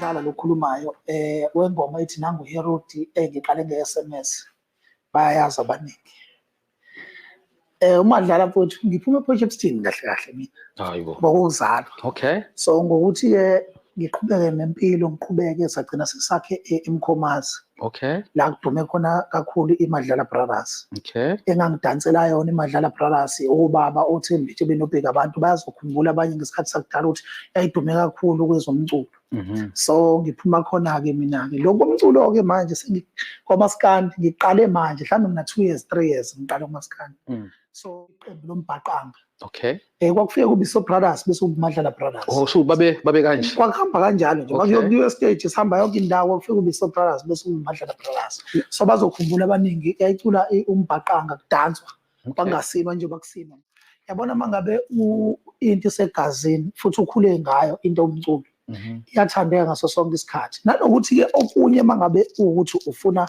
umdlalo lokhulumayo wengoma ethi nangu Herodi engiqale nge-SMS bayayazi abaningi. Umadlala mfowethu ngiphume ePortshepstone kahle kahle mina. Hayibo. Ngokuzalwa. Okay. So ngokuthi ngiqhubeke nempilo ngiqhubeke sagcina sesakhe eMkhomazi. Okay. La kudume khona kakhulu iMadlala Brothers. Okay. Engangidansela yona iMadlala Brothers obaba oThembithi benobheka abantu bayazokhumbula abanye ngesikhathi sakudala ukuthi yayidume kakhulu kwezomculo. So ngiphuma khona ke mina ke lokho umculo ke manje kaMaskandi ngiqale manje mhlawumbe mina 2 years 3 years ngiqale kaMaskandi. So iqembu lombhaqanga. Okay. Kwakufike kubiso Brothers bese kuMadlala Brothers. Oh so babe kanje. Kwakuhamba kanjalo nje bakuyokuyiwe stage sihamba yonke indawo kufike kubiso Brothers bese kuMadlala Brothers. So bazokhumbula abaningi yayicula umbhaqanga kudanswa bangasinwa nje bakusina. Yabona mangabe into segazini futhi ukhule ngayo into omculo. Iyathandeka ngaso sonke isikhathi. Nanokuthi ke okunye mangabe ukuthi ufuna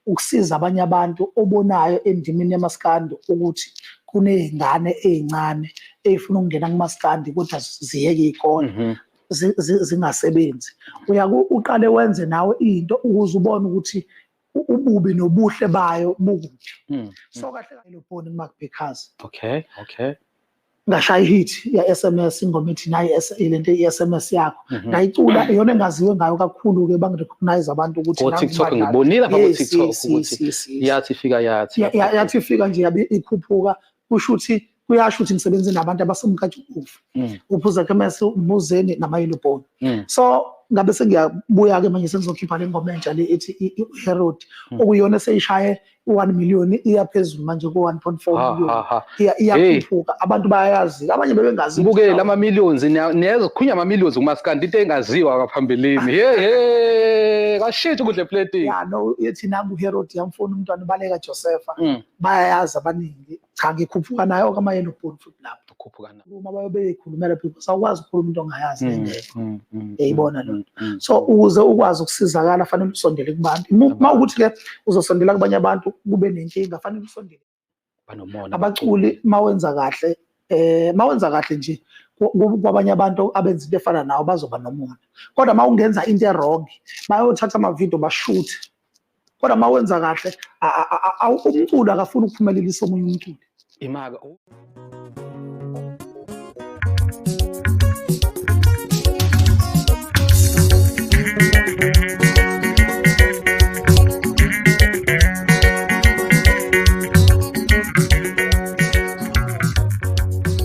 ukusiza abanye abantu obonayo endimini yaMaskandi ukuthi kunezingane ezincane ezifuna ukungena kuMaskandi kodwa ziyeke ikole zingasebenzi. Uqale wenze nawe into ukuze ubone ukuthi ububi nobuhle bayo bukuphi. So kahle kahle lo phone kuMakbekhazi. Okay. Ngashaya hit ya SMS ingoma ethi nayi lento i-SMS yakho ngayicula iyona engaziwe ngayo kakhulu ke bangirecognize abantu ukuthi nami TikTok ngibonile lapha TikTok ukuthi yathi ifika nje yabe ikhuphuka kusho ukuthi kuyasho ukuthi ngisebenze nabantu abasemkhatshukufu uphuza kemase umuzeni namayelobhoni. So ngabe sengiyabuya ke manje sengizokhipha le ngoma entsha le ethi Herodi okuyona seyishaye 1 million iyaphezulu manje ku 1.4 million iyakhuphuka abantu bayayazi abanye bebengazi buke lama millions niyeza ukhunya ama millions kuMaskandi into engaziwa kaphambilini kashithi kudle plating no yethi nangu Herodi yamfuna umntwana baleka Josepha bayayazi abaningi cha ngikhuphuka nayo kamayelobhoni futhi lapho ukhuphukana uma babeyikhulumela people sawukwazi ukukhuluma into ongayazi ngeke eyibona lo. So ukuze ukwazi ukusizakala fanele usondele kubantu mawukuthi ke uzosondela kubanye abantu kube nenkinga fanele usondele banomona abaculi mawenza kahle nje kwabanye abantu abenza into efana nawo bazoba nomona kodwa mawungenza into wrong bayothatha ama video bashoot kodwa mawenza kahle umculo akafuni ukuphumelelisa omunye umculo imaka